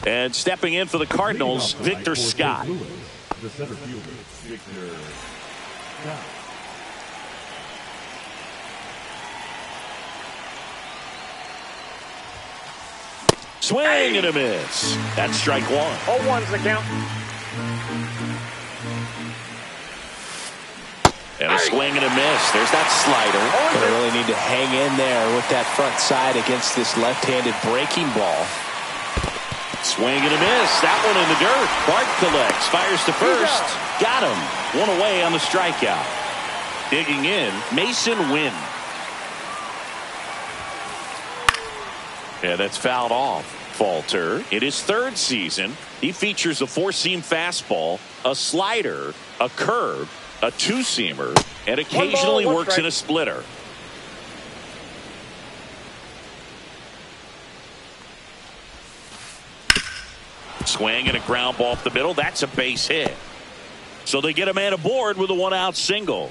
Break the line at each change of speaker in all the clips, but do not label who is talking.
And stepping in for the Cardinals, Victor Scott.
The center fielder, Victor Scott.
Swing and a miss. That's strike one.
0-1's the count.
And a swing and a miss. There's that slider.
Gonna really need to hang in there with that front side against this left-handed breaking ball.
Swing and a miss. That one in the dirt. Bart collects. Fires to first. Got him. One away on the strikeout. Digging in, Mason Wynn. Yeah, that's fouled off. Falter. In his third season, he features a four-seam fastball, a slider, a curve, a two-seamer, and occasionally works in a splitter. Swing and a ground ball up the middle. That's a base hit. So they get a man aboard with a one-out single.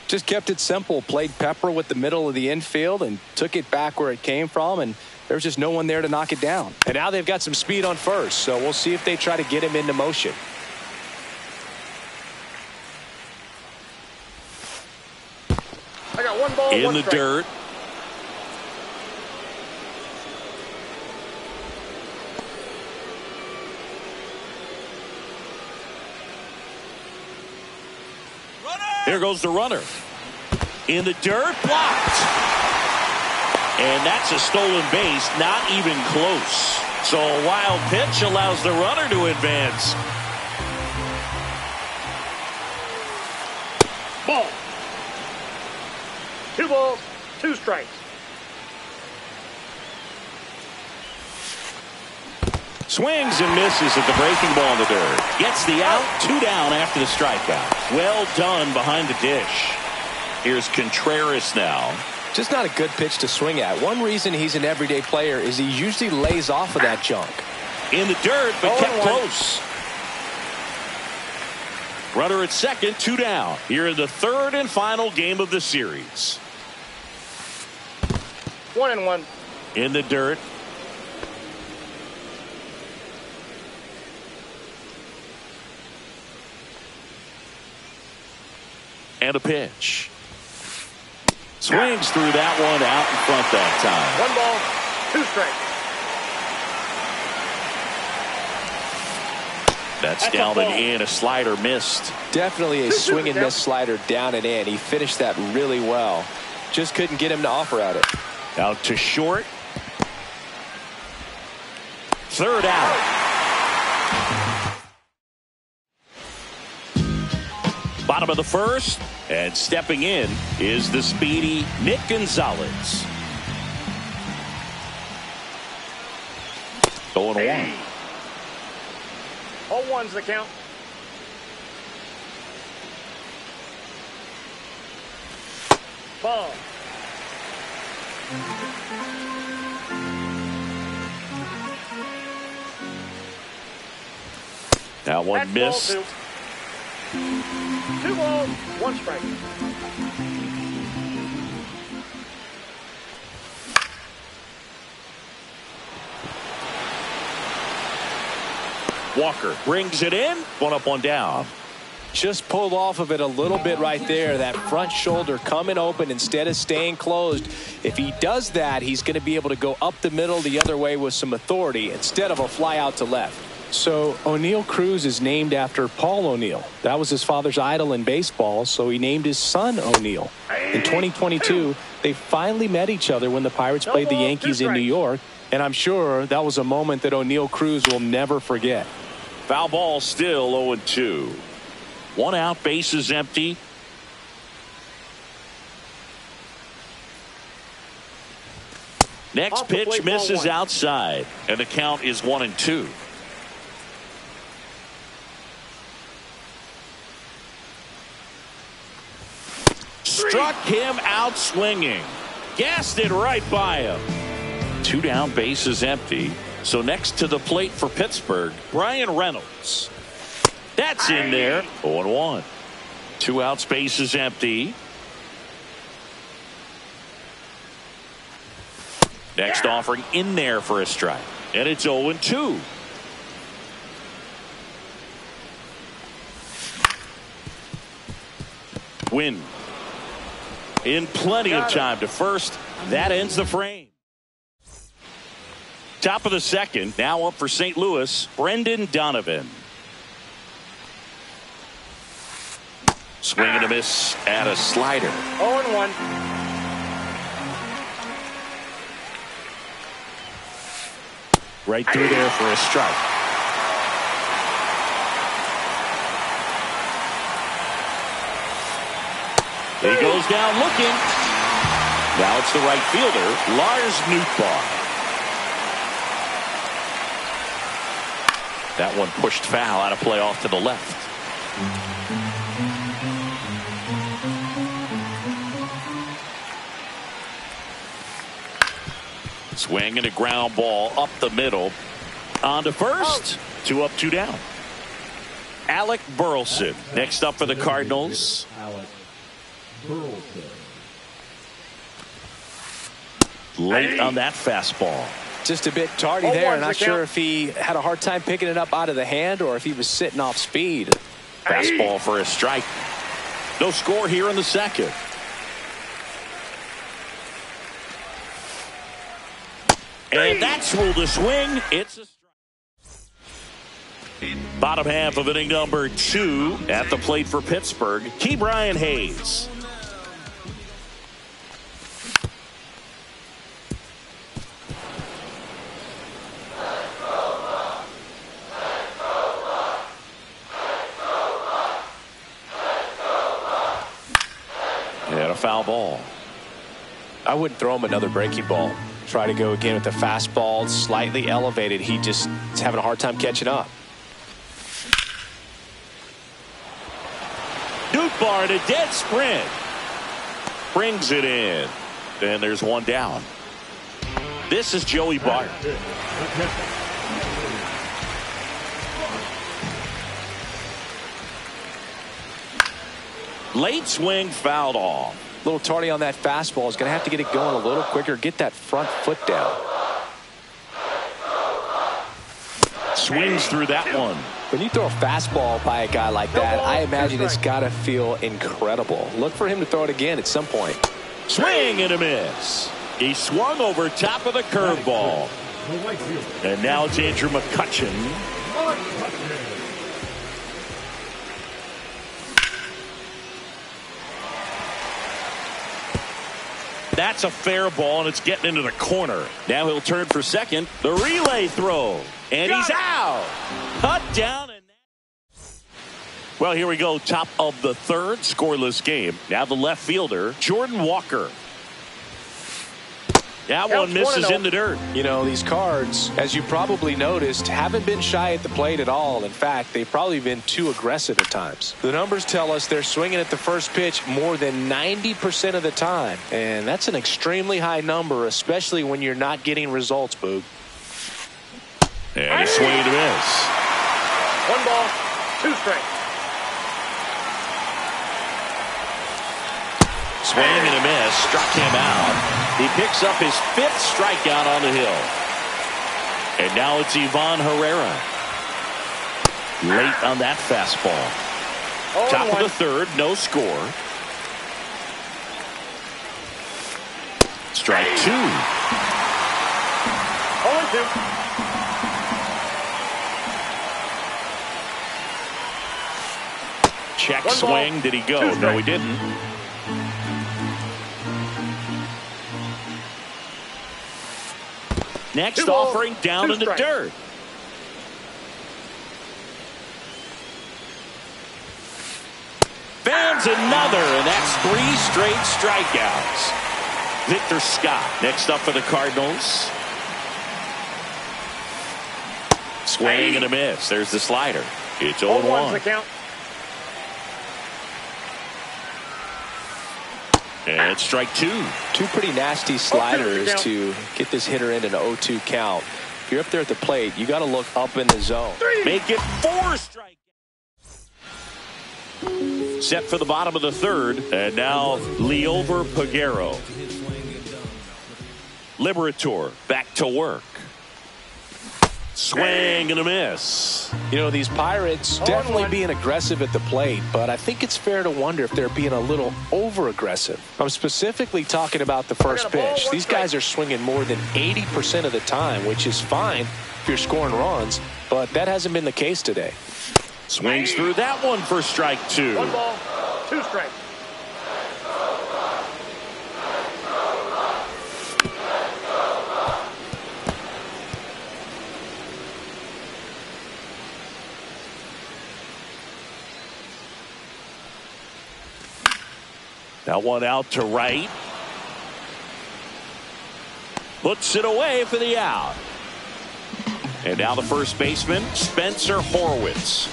Just kept it simple. Played pepper with the middle of the infield and took it back where it came from, and there's just no one there to knock it down. And now they've got some speed on first, so we'll see if they try to get him into motion.
I got one ball,
in the
strike.
dirt. Here goes the runner. In the dirt, blocked. And that's a stolen base, not even close. So a wild pitch allows the runner to advance.
Ball. 2 balls, 2 strikes.
Swings and misses at the breaking ball in the dirt. Gets the out, 2 down after the strikeout. Well done behind the dish. Here's Contreras now.
Just not a good pitch to swing at. One reason he's an everyday player is he usually lays off of that junk.
In the dirt, but kept close. Runner at second, 2 down. Here in the third and final game of the series.
1-1.
In the dirt. And a pitch. Swings through that one out in front that time.
1 ball, 2 strikes.
That's down and in. A slider missed.
Definitely a swing and miss slider down and in. He finished that really well. Just couldn't get him to offer at it.
Out to short. Third out. Bottom of the first, and stepping in is the speedy Nick Gonzalez. 0-1.
0-1's the count. Ball.
That one missed.
2 balls, 1 strike.
Walker brings it in. 1 up, 1 down.
Just pulled off of it a little bit right there. That front shoulder coming open instead of staying closed. If he does that, he's going to be able to go up the middle the other way with some authority instead of a fly out to left. So O'Neill Cruz is named after Paul O'Neill. That was his father's idol in baseball, so he named his son O'Neill. In 2022, they finally met each other when the Pirates played the Yankees in New York, and I'm sure that was a moment that O'Neill Cruz will never forget.
Foul ball, still 0-2. 1 out, bases empty. Next pitch misses outside, and the count is 1-2. Struck him out swinging. Gassed it right by him. 2 down, bases empty. So next to the plate for Pittsburgh, Brian Reynolds. That's in there. 0-1. 2 outs, bases empty. Next offering in there for a strike. And it's 0-2. Win. In plenty of time to first. That ends the frame. Top of the second. Now up for St. Louis, Brendan Donovan. Swing and a miss at a slider.
0-1.
Right through there for a strike. He goes down looking. Now it's the right fielder, Lars Nootbaar. That one pushed foul out of play off to the left. Swing and a ground ball up the middle. On to first. 2 up, 2 down. Alec Burleson next up for the Cardinals.
Alec Burleson.
Late on that fastball.
Just a bit tardy there. Not sure if he had a hard time picking it up out of the hand or if he was sitting off speed.
Fastball for a strike. No score here in the second. And that's ruled a swing. It's a strike. Bottom half of inning number 2 at the plate for Pittsburgh. Ke'Bryan Hayes. And a foul ball.
I wouldn't throw him another breaking ball. Try to go again with the fastball, slightly elevated. He just is having a hard time catching up.
Nootbaar in a dead sprint. Brings it in. And there's one down. This is Joey Bart. Late swing fouled off.
A little tardy on that fastball. Is going to have to get it going a little quicker. Get that front foot down.
Swings through that one.
When you throw a fastball by a guy like that, I imagine it's got to feel incredible. Look for him to throw it again at some point.
Swing and a miss. He swung over top of the curveball. And now it's Andrew McCutchen. That's a fair ball, and it's getting into the corner. Now he'll turn for second. The relay throw. And he's out. Cut down. Well, here we go. Top of the third. Scoreless game. Now the left fielder, Jordan Walker. That one misses in the dirt.
You know, these Cards, as you probably noticed, haven't been shy at the plate at all. In fact, they've probably been too aggressive at times. The numbers tell us they're swinging at the first pitch more than 90% of the time. And that's an extremely high number, especially when you're not getting results, Boog.
And a swing and a miss.
1 ball, 2 strikes.
Swing and a miss. Struck him out. He picks up his 5th strikeout on the hill. And now it's Ivan Herrera. Late on that fastball. Top of the third. No score. Strike 2.
0-2.
Check swing. Did he go? No, he didn't. Next offering down in the dirt. Fans another, and that's 3 straight strikeouts. Victor Scott next up for the Cardinals. Swing and a miss. There's the slider. It's 0-1. And strike 2.
2 pretty nasty sliders to get this hitter in an 0-2 count. If you're up there at the plate, you got to look up in the zone.
Make it 4 strike. Set for the bottom of the third. And now Liover Peguero. Liberator back to work. Swing and a miss.
You know, these Pirates definitely being aggressive at the plate, but I think it's fair to wonder if they're being a little over-aggressive. I'm specifically talking about the first pitch. These guys are swinging more than 80% of the time, which is fine if you're scoring runs, but that hasn't been the case today.
Swings through that one for strike 2.
1 ball, 2 strikes.
That one out to right. Puts it away for the out. And now the first baseman, Spencer Horwitz.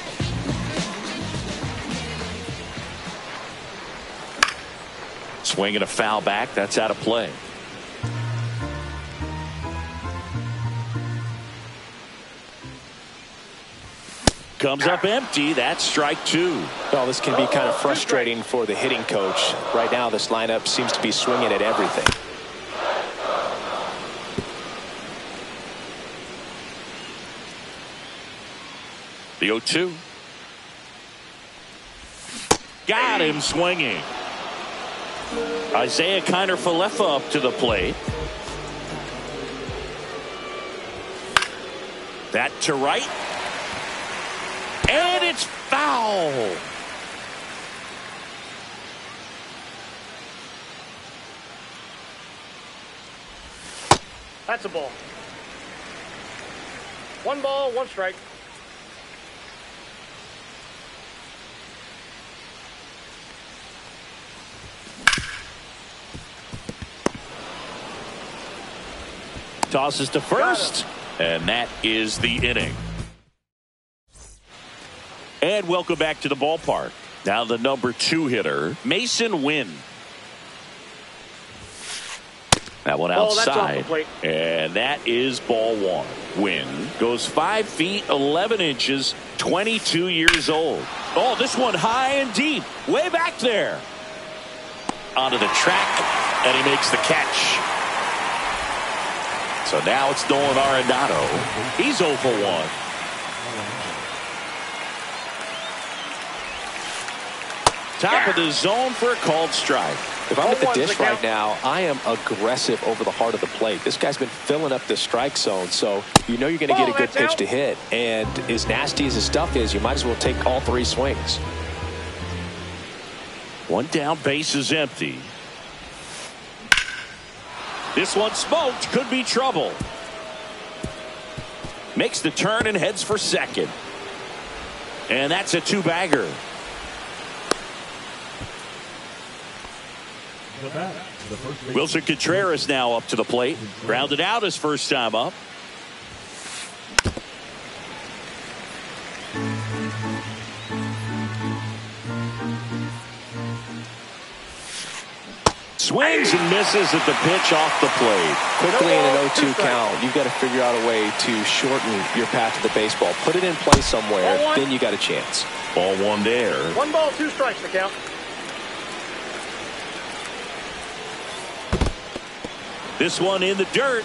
Swinging a foul back. That's out of play. Comes up empty. That's strike 2.
Well, this can be kind of frustrating for the hitting coach. Right now, this lineup seems to be swinging at everything.
The 0-2. Got him swinging. Isaiah Kiner-Falefa up to the plate. That to right. And it's foul.
That's a ball. 1 ball, 1 strike.
Tosses to first. And that is the inning. And welcome back to the ballpark. Now the number 2 hitter, Mason Wynn. That one outside. And that is ball 1. Wynn goes 5 feet 11 inches, 22 years old. Oh, this one high and deep, way back there. Onto the track, and he makes the catch. So now it's Nolan Arenado. He's 0 for 1. Top of the zone for a called strike.
If I'm at the dish right now, I am aggressive over the heart of the plate. This guy's been filling up the strike zone, so you know you're going to get a good pitch to hit. And as nasty as his stuff is, you might as well take all 3 swings.
1 down, base is empty. This one smoked, could be trouble. Makes the turn and heads for second. And that's a 2-bagger. Wilson Contreras now up to the plate. Grounded out his first time up. Swings and misses at the pitch off the plate.
Quickly in an 0-2 count, you've got to figure out a way to shorten your path to the baseball. Put it in play somewhere, then you got a chance.
Ball 1 there.
1 ball, 2 strikes to count.
This one in the dirt.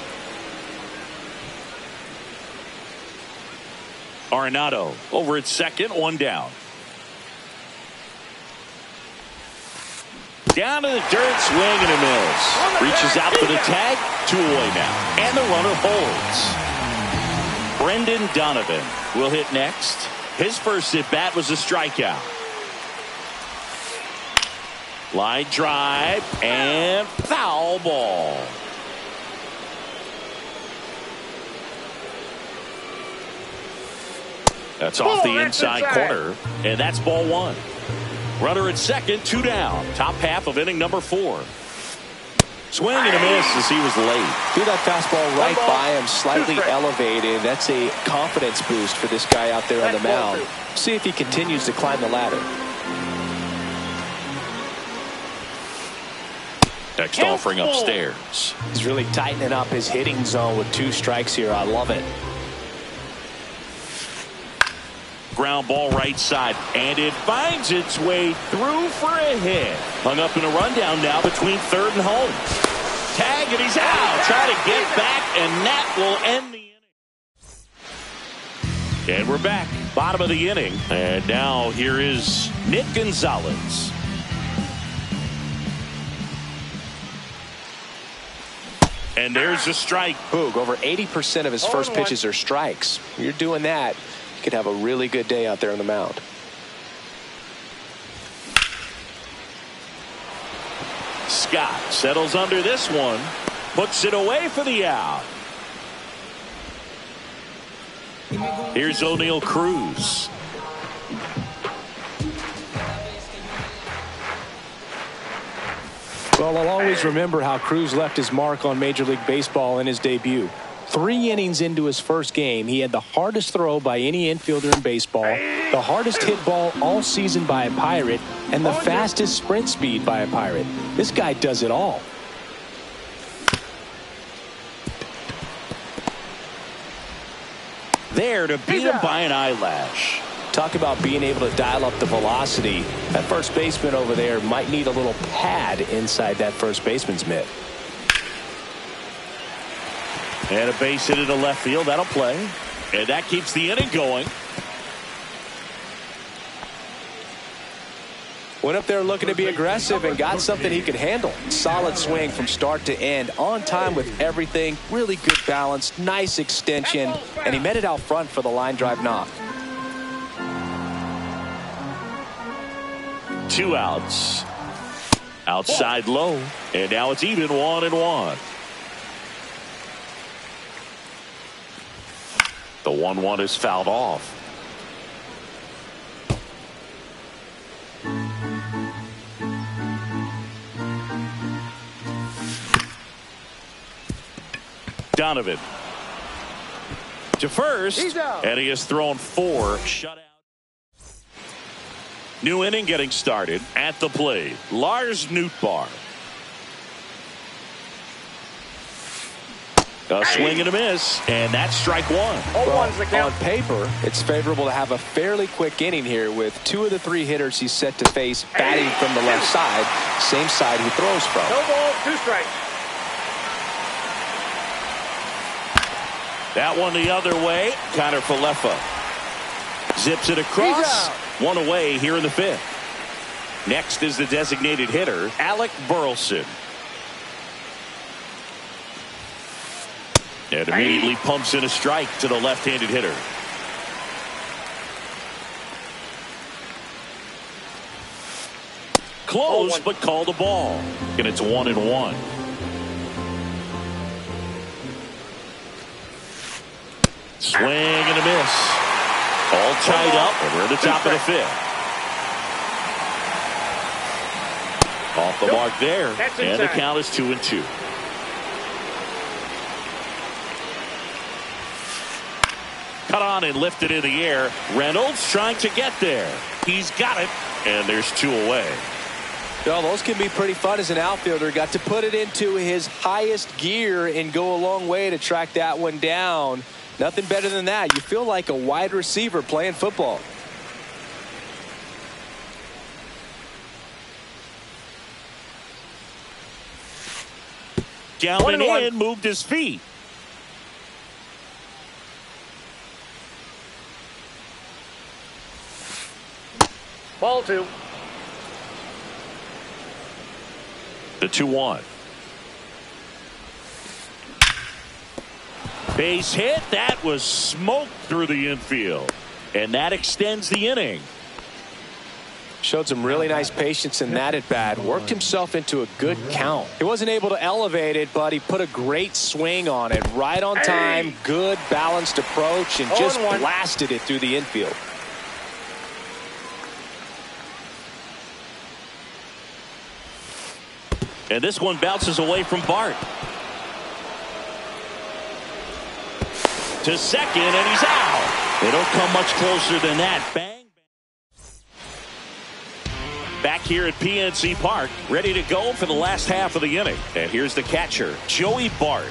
Arenado over at second, 1 down. Down to the dirt, swing and a miss. Reaches out for the tag, 2 away now. And the runner holds. Brendan Donovan will hit next. His first at bat was a strikeout. Line drive and foul ball. That's off the inside corner, and that's ball 1. Runner at second, 2 down. Top half of inning number 4. Swing and a miss as he was late.
Threw that fastball right by him, slightly elevated. That's a confidence boost for this guy out there on the mound. See if he continues to climb the ladder.
Next offering upstairs.
He's really tightening up his hitting zone with 2 strikes here. I love it.
Ground ball right side, and it finds its way through for a hit. Hung up in a rundown now between third and home. Tag, and he's out. Try to get back, and that will end the inning. And we're back. Bottom of the inning. And now here is Nick Gonzalez. And there's a strike.
Boog, over 80% of his first pitches are strikes. You're doing that, you could have a really good day out there on the mound.
Scott settles under this one. Puts it away for the out. Here's O'Neal Cruz.
Well, I'll always remember how Cruz left his mark on Major League Baseball in his debut. 3 innings into his first game, he had the hardest throw by any infielder in baseball, the hardest hit ball all season by a Pirate, and the fastest sprint speed by a Pirate. This guy does it all.
There to beat him by an eyelash.
Talk about being able to dial up the velocity. That first baseman over there might need a little pad inside that first baseman's mitt.
And a base hit into left field. That'll play. And that keeps the inning going.
Went up there looking to be aggressive and got something he could handle. Solid swing from start to end. On time with everything. Really good balance. Nice extension. And he met it out front for the line drive knock.
2 outs. Outside low. And now it's even 1-1. The 1-1 is fouled off. Donovan to first, and he has thrown 4 shutout. New inning getting started. At the plate, Lars Nootbaar. A swing and a miss, and that's strike 1.
Well, on paper, it's favorable to have a fairly quick inning here with 2 of the 3 hitters he's set to face batting from the left side, same side he throws from.
No ball, 2 strikes.
That one the other way. Connor Falefa zips it across. 1 away here in the 5th. Next is the designated hitter, Alec Burleson. And immediately pumps in a strike to the left-handed hitter. Close, but called a ball. And it's 1-1. Swing and a miss. All tied up, and we're at the top of the 5th. Off the mark there, and the count is 2-2. Cut on and lifted in the air. Reynolds trying to get there. He's got it, and there's 2 away.
Well, those can be pretty fun as an outfielder. Got to put it into his highest gear and go a long way to track that one down. Nothing better than that. You feel like a wide receiver playing football.
Down and in, moved his feet.
Ball 2.
The 2-1. Base hit. That was smoked through the infield. And that extends the inning.
Showed some really nice patience in that at bat. Worked himself into a good count. He wasn't able to elevate it, but he put a great swing on it. Right on time. Good balanced approach and just blasted it through the infield.
And this one bounces away from Bart. To second, and he's out. They don't come much closer than that. Bang. Back here at PNC Park, ready to go for the last half of the inning. And here's the catcher, Joey Bart.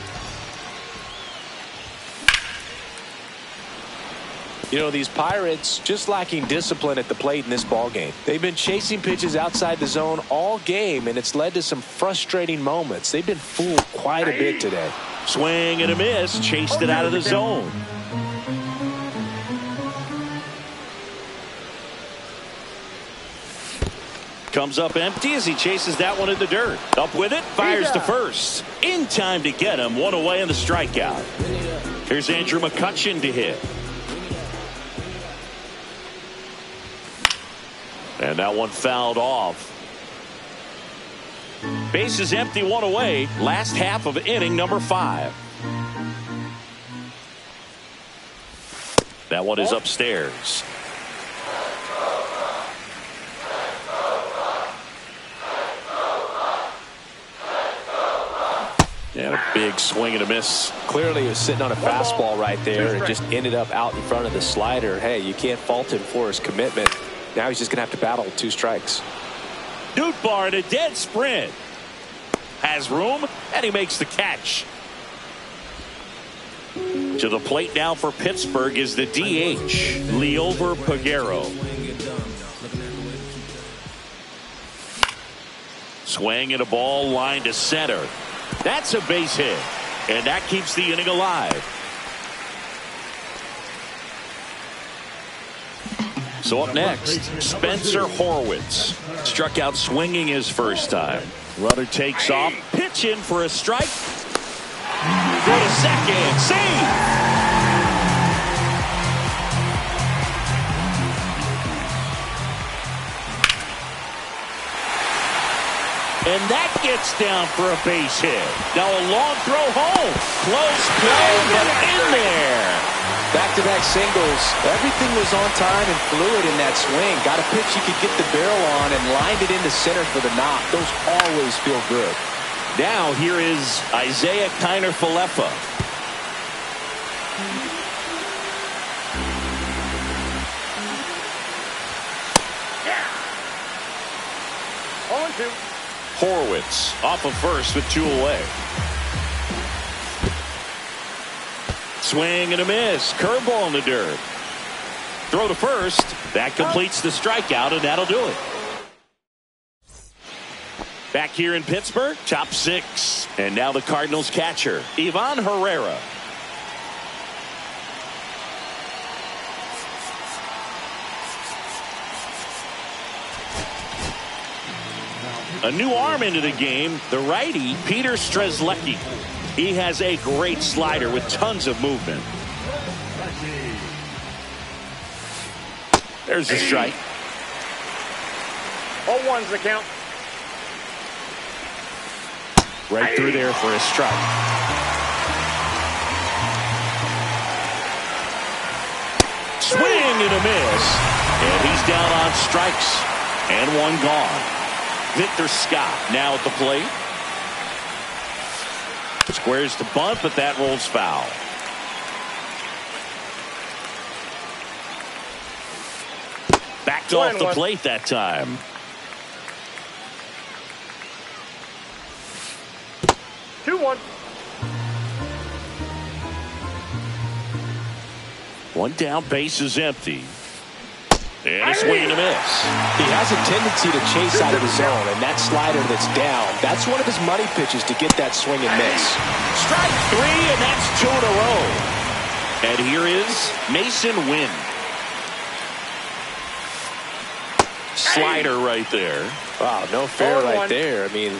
You know, these Pirates just lacking discipline at the plate in this ball game. They've been chasing pitches outside the zone all game, and it's led to some frustrating moments. They've been fooled quite a bit today.
Swing and a miss. Chased it out of the zone. Comes up empty as he chases that one in the dirt. Up with it. Fires to first. In time to get him. One away on the strikeout. Here's Andrew McCutchen to hit. And that one fouled off. Bases empty, one away. Last half of inning number 5. That one is upstairs. And a big swing and a miss.
Clearly he was sitting on a fastball right there and just ended up out in front of the slider. Hey, you can't fault him for his commitment. Now he's just going to have to battle with 2 strikes.
Nootbaar in a dead sprint. Has room, and he makes the catch. To the plate now for Pittsburgh is the DH, Liover Peguero. Swing and a ball line to center. That's a base hit, and that keeps the inning alive. So up next, Spencer Horwitz. Struck out swinging his first time. Runner takes off. Pitch in for a strike. Go to second. Save. And that gets down for a base hit. Now a long throw home. Close play, but in there.
Back-to-back singles. Everything was on time and fluid in that swing. Got a pitch he could get the barrel on and lined it into center for the knock. Those always feel good.
Now here is Isaiah Kiner-Falefa.
Yeah. 0-2.
Horwitz off of first with 2 away. Swing and a miss. Curveball in the dirt. Throw to first. That completes the strikeout, and that'll do it. Back here in Pittsburgh, top 6. And now the Cardinals catcher, Ivan Herrera. A new arm into the game, the righty, Peter Strzelecki. He has a great slider with tons of movement. There's a strike.
0-1's the count.
Right through there for a strike. Swing and a miss. And he's down on strikes. And one gone. Victor Scott now at the plate. Squares to bunt, but that rolls foul. Backed off the plate that time.
Two-one.
One down, base is empty. And a swing and a miss.
He has a tendency to chase out of the zone, and that slider that's down, that's one of his money pitches to get that swing and miss.
Strike 3, and that's 2 in a row. And here is Mason Wynn. Slider right there.
Wow, no fair right there. I mean,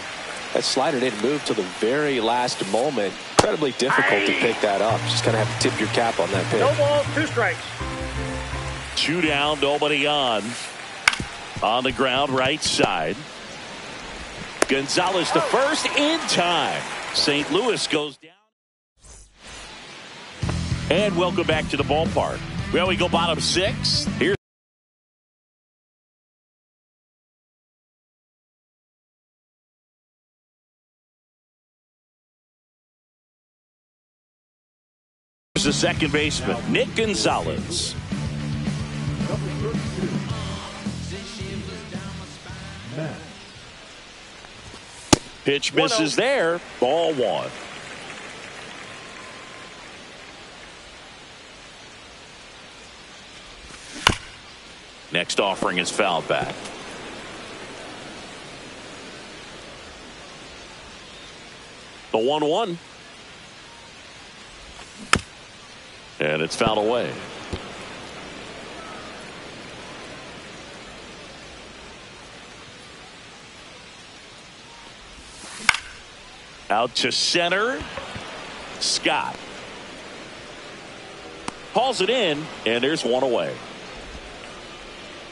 that slider didn't move till the very last moment. Incredibly difficult to pick that up. Just kind of have to tip your cap on that pitch.
No balls, 2 strikes.
2 down, nobody on. On the ground, right side. Gonzalez to first in time. St. Louis goes down. And welcome back to the ballpark. Well, we go bottom 6. Here's the second baseman, Nick Gonzalez. Pitch misses there. Ball 1. Next offering is fouled back. The 1-1. And it's fouled away. Out to center. Scott hauls it in, and there's one away.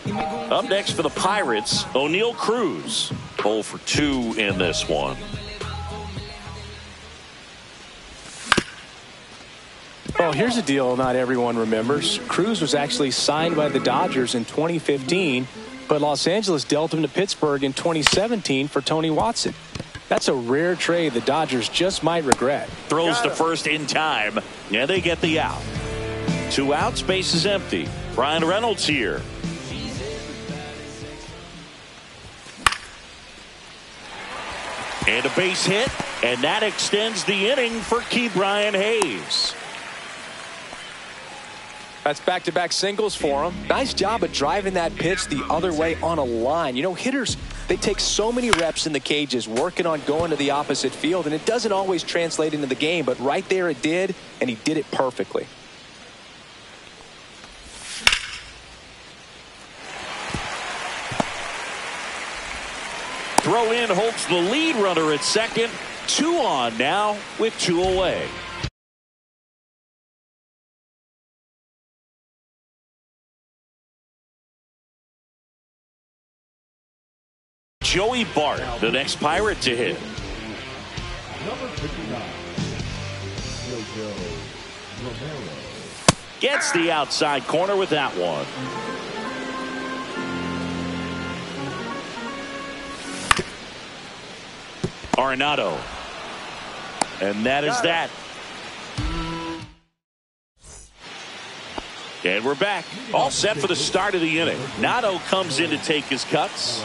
Up next for the Pirates, O'Neal Cruz. 0 for 2 in this one.
Well, here's a deal not everyone remembers. Cruz was actually signed by the Dodgers in 2015, but Los Angeles dealt him to Pittsburgh in 2017 for Tony Watson. That's a rare trade the Dodgers just might regret.
Throws to first in time, and they get the out. 2 outs, base is empty. Brian Reynolds here. And a base hit, and that extends the inning for Ke'Bryan Hayes.
That's back-to-back singles for him. Nice job of driving that pitch the other way on a line. You know, hitters, they take so many reps in the cages working on going to the opposite field, and it doesn't always translate into the game, but right there it did, and he did it perfectly.
Throw in holds the lead runner at second. 2 on now with 2 away. Joey Bart, the next Pirate to hit.
Number 59, Jojo Romero.
Gets the outside corner with that one. Arenado. And that is that. And we're back. All set for the start of the inning. Nato comes in to take his cuts.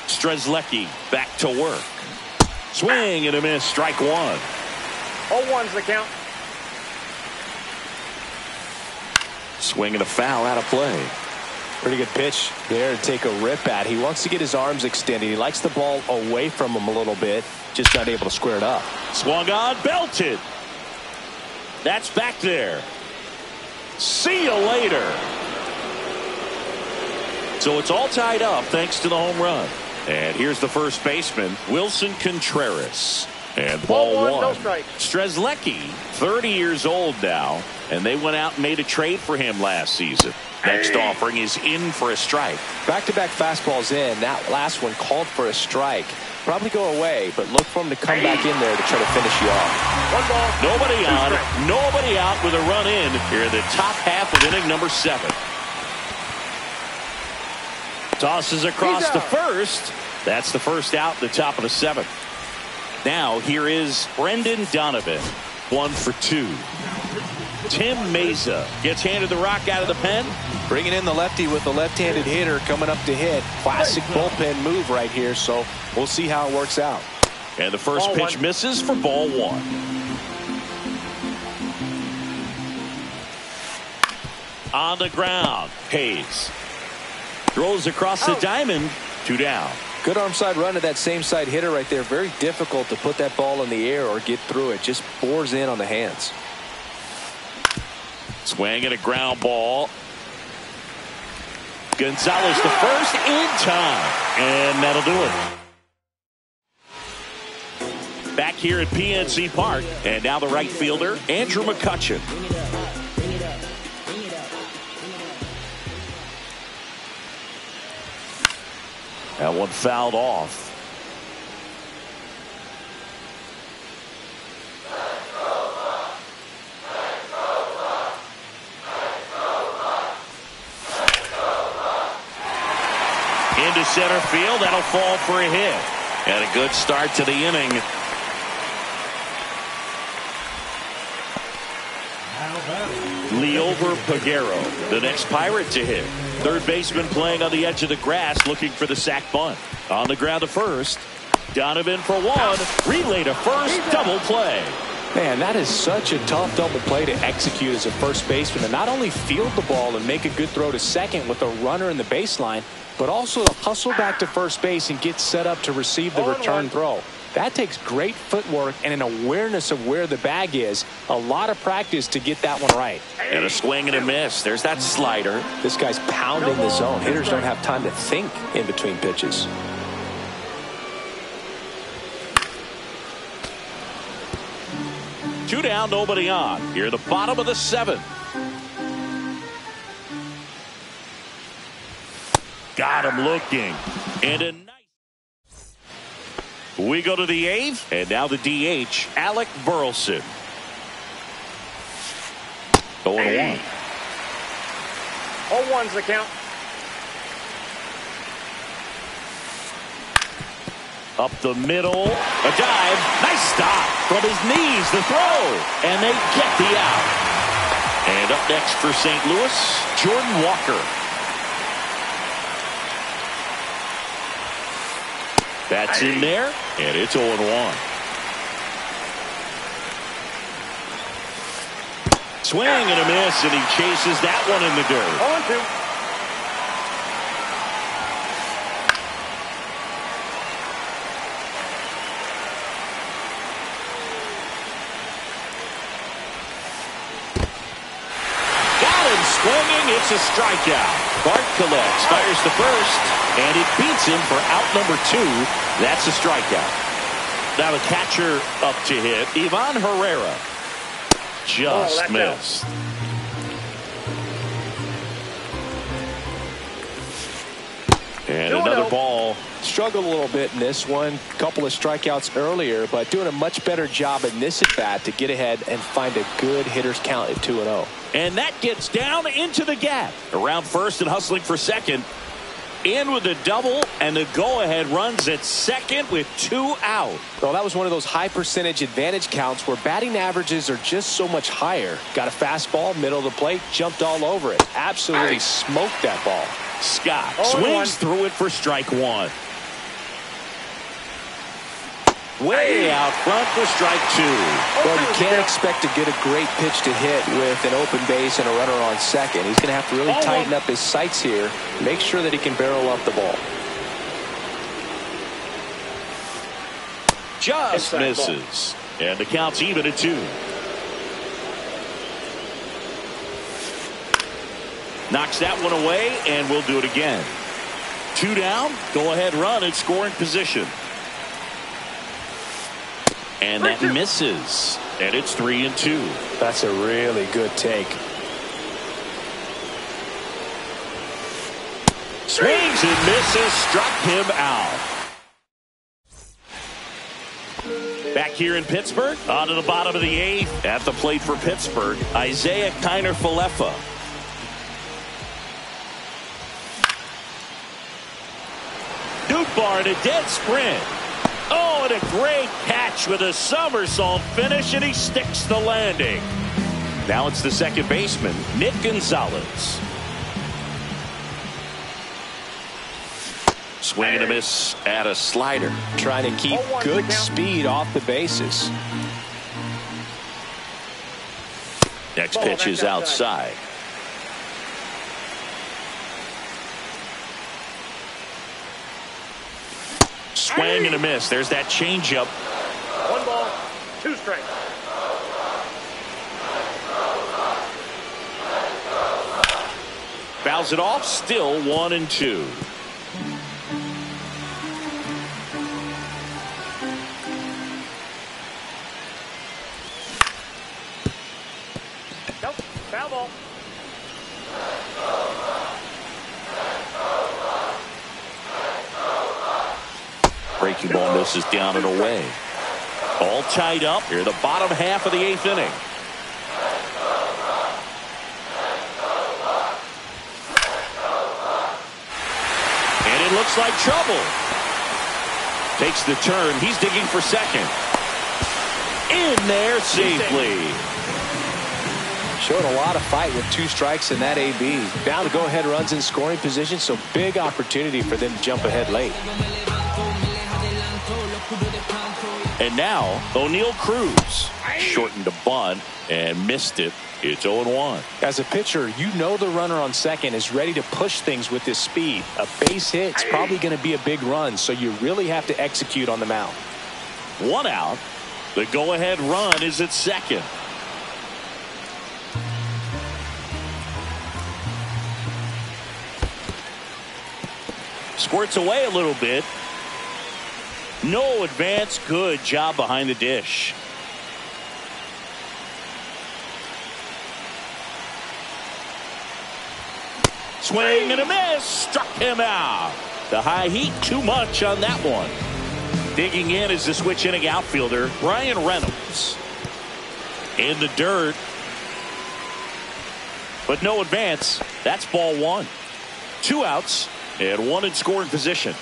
Strzelecki back to work. Swing and a miss. Strike 1.
0-1's the count.
Swing and a foul out of play.
Pretty good pitch there to take a rip at. He wants to get his arms extended. He likes the ball away from him a little bit. Just not able to square it up.
Swung on, belted. That's back there. See you later. So it's all tied up thanks to the home run. And here's the first baseman, Wilson Contreras. And ball 1.
No strike.
Strzelecki, 30 years old now, and they went out and made a trade for him last season. Next offering is in for a strike.
Back-to-back fastballs in. That last one called for a strike. Probably go away, but look for him to come back in there to try to finish you off.
1 ball.
Nobody on, nobody out with a run in here in the top half of inning number 7. Tosses across to first. That's the first out, the top of the 7th. Now here is Brendan Donovan. 1 for 2. Tim Meza gets handed the rock out of the pen.
Bringing in the lefty with the left-handed hitter coming up to hit. Classic bullpen move right here, so we'll see how it works out.
And the first
Ball
pitch
1.
misses for ball 1. On the ground, Hayes throws across the diamond. 2 down.
Good arm side run to that same side hitter right there. Very difficult to put that ball in the air or get through it. Just bores in on the hands.
Swing and a ground ball. Gonzalez to first in time. And that'll do it. Back here at PNC Park. And now the right fielder, Andrew McCutchen. That one fouled off. Into center field. That'll fall for a hit. And a good start to the inning. Liover Peguero, the next Pirate to hit. Third baseman playing on the edge of the grass, looking for the sac bunt. On the ground to first. Donovan for 1. Relay to first. Double play.
Man, that is such a tough double play to execute as a first baseman, to not only field the ball and make a good throw to second with a runner in the baseline, but also to hustle back to first base and get set up to receive the return throw. That takes great footwork and an awareness of where the bag is. A lot of practice to get that one right.
And a swing and a miss. There's that slider.
This guy's pounding the zone. Hitters don't have time to think in between pitches.
Two down, nobody on. Here, the bottom of the seventh. Got him looking. And a nice. We go to the eighth, and now the DH, Alec Burleson. 0-1.
0-1's the count.
Up the middle, a dive, nice stop from his knees, the throw, and they get the out. And up next for St. Louis, Jordan Walker. That's in there, and it's 0-1. Swing and a miss, and he chases that one in the dirt.
0-2.
Swinging, it's a strikeout. Bart collects, fires the first, and it beats him for out number 2. That's a strikeout. Now the catcher up to hit, Ivan Herrera. Just missed. And another ball.
Struggled a little bit in this one. Couple of strikeouts earlier, but doing a much better job in this at bat to get ahead and find a good hitter's count at 2-0.
And that gets down into the gap. Around first and hustling for second. In with a double, and the go-ahead runs at second with 2 out.
Well, that was one of those high percentage advantage counts where batting averages are just so much higher. Got a fastball, middle of the plate, jumped all over it. Absolutely smoked that ball.
Scott swings through it for strike 1. Way out front for strike 2.
Well, you can't expect to get a great pitch to hit with an open base and a runner on second. He's going to have to really tighten up his sights here. Make sure that he can barrel up the ball.
Just misses. And the count's even at 2. Knocks that one away, and we'll do it again. 2 down, go ahead run in scoring position. And that misses. And it's 3-2.
That's a really good take.
Swings and misses. Struck him out. Back here in Pittsburgh. On to the bottom of the 8th. At the plate for Pittsburgh, Isaiah Kiner-Falefa. Nootbaar in a dead sprint. Oh, and a great catch with a somersault finish, and he sticks the landing. Now it's the second baseman, Nick Gonzalez. Swing and a miss at a slider.
Trying to keep good speed off the bases.
Next pitch is outside. Swing and a miss. There's that changeup.
1 ball, 2 strikes.
Fouls it off. Still 1-2.
Nope, foul ball.
Breaking ball misses down and away. All tied up here, the bottom half of the 8th inning. And it looks like trouble. Takes the turn. He's digging for second. In there safely.
Showed a lot of fight with 2 strikes in that AB. Down to go-ahead runs in scoring position, so big opportunity for them to jump ahead late.
And now, O'Neal Cruz. Shortened a bunt and missed it. It's 0-1.
As a pitcher, you know the runner on second is ready to push things with his speed. A base hit's probably going to be a big run, so you really have to execute on the mound.
1 out. The go-ahead run is at second. Squirts away a little bit. No advance. Good job behind the dish. Swing and a miss. Struck him out. The high heat too much on that one. Digging in is the switch inning outfielder, Brian Reynolds. In the dirt. But no advance. That's ball 1. 2 outs and 1 in scoring position.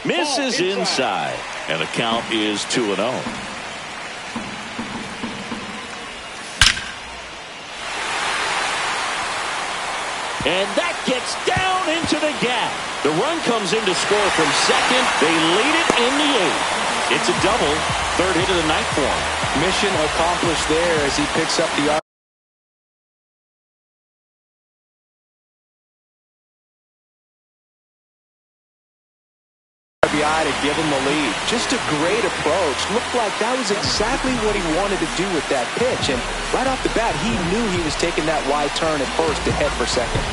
Misses inside. And the count is 2-0. And that gets down into the gap. The run comes in to score from second. They lead it in the 8th. It's a double. 3rd hit of the night for him.
Mission accomplished there as he picks up the RBI to give him the lead. Just a great approach. Looked like that was exactly what he wanted to do with that pitch. And right off the bat, he knew he was taking that wide turn at first to head for second.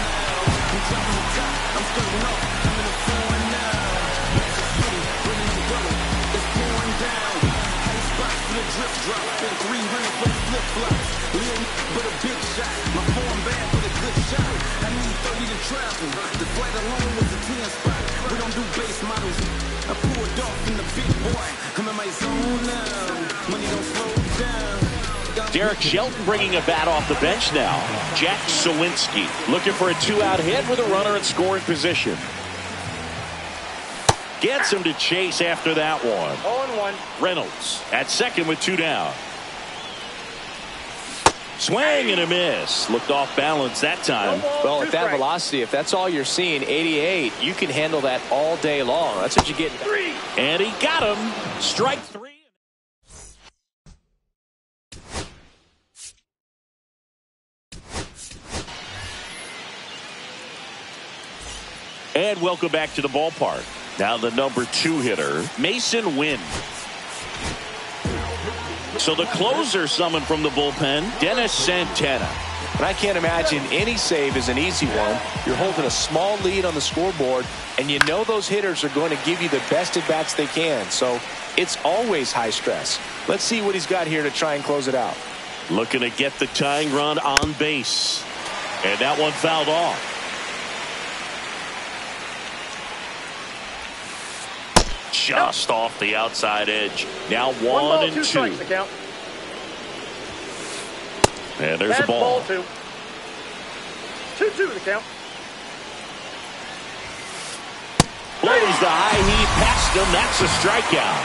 Derek Shelton bringing a bat off the bench now. Jack Sawinski looking for a 2-out hit with a runner in scoring position. Gets him to chase after that one.
0-1.
Reynolds at second with 2 down. Swing and a miss. Looked off balance that time.
Well, at that velocity, if that's all you're seeing, 88, you can handle that all day long. That's what you get.
And he got him. Strike 3. And welcome back to the ballpark. Now the number 2 hitter, Mason Wynn. So the closer summoned from the bullpen, Dennis Santana.
And I can't imagine any save is an easy one. You're holding a small lead on the scoreboard, and you know those hitters are going to give you the best at-bats they can. So it's always high stress. Let's see what he's got here to try and close it out.
Looking to get the tying run on base. And that one fouled off. Just off the outside edge. Now 1 and 2. And there's a ball.
2-2 the count.
Blows the high heat past him. That's a strikeout.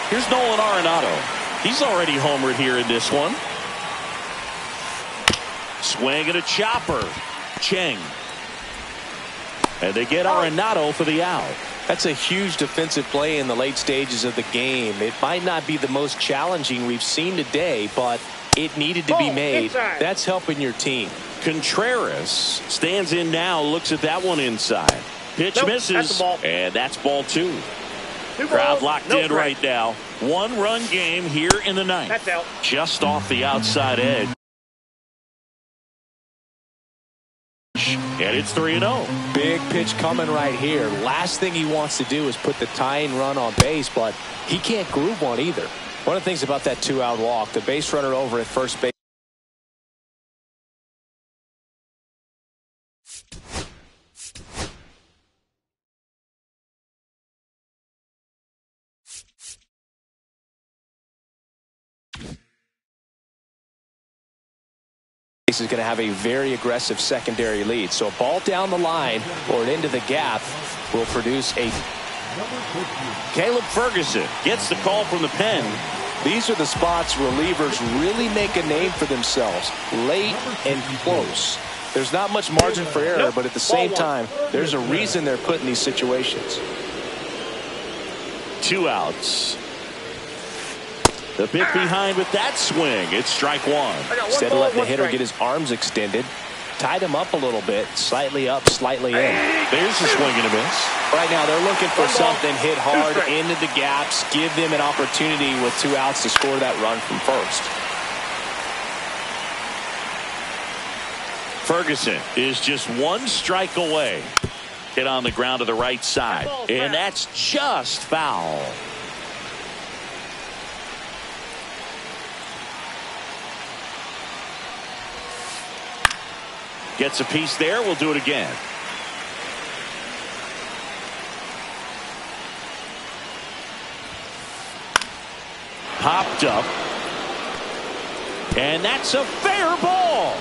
Here's Nolan Arenado. He's already homered here in this one. Swing and a chopper. Cheng. And they get Arenado for the out.
That's a huge defensive play in the late stages of the game. It might not be the most challenging we've seen today, but it needed to be made. That's helping your team.
Contreras stands in now, looks at that one inside. Pitch misses,
that's
and that's ball 2. Crowd locked in right now. 1-run game here in the 9th.
That's out.
Just off the outside edge. And it's 3-0.
Big pitch coming right here. Last thing he wants to do is put the tying run on base, but he can't groove one either. One of the things about that 2-out walk, the base runner over at first base. Is going to have a very aggressive secondary lead. So a ball down the line or an into the gap will produce a.
Caleb Ferguson gets the call from the pen.
These are the spots relievers really make a name for themselves. Late and close. There's not much margin for error, but at the same time, there's a reason they're put in these situations.
2 outs. The bit behind with that swing. It's strike 1.
Instead of letting the hitter get his arms extended, tied him up a little bit, slightly up, slightly in.
There's a swing and a miss.
Right now they're looking for something, hit hard into the gaps, give them an opportunity with 2 outs to score that run from first.
Ferguson is just 1 strike away. Hit on the ground to the right side, and that's just foul. Gets a piece there. We'll do it again. Popped up. And that's a fair ball.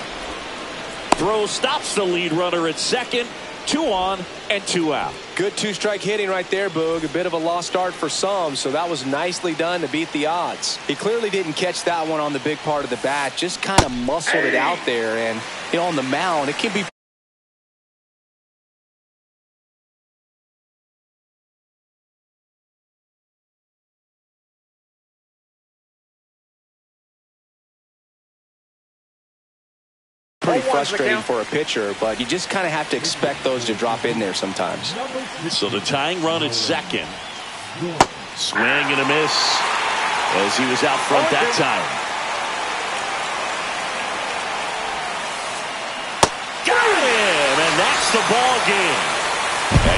Throw stops the lead runner at second. 2 on and 2 out.
Good 2-strike hitting right there, Boog. A bit of a lost start for some, so that was nicely done to beat the odds. He clearly didn't catch that one on the big part of the bat, just kind of muscled it out there. And, you know, on the mound, it can be pretty frustrating for a pitcher, but you just kind of have to expect those to drop in there sometimes.
So the tying run at second. Swing and a miss as he was out front that time. Got him, and that's the ball game.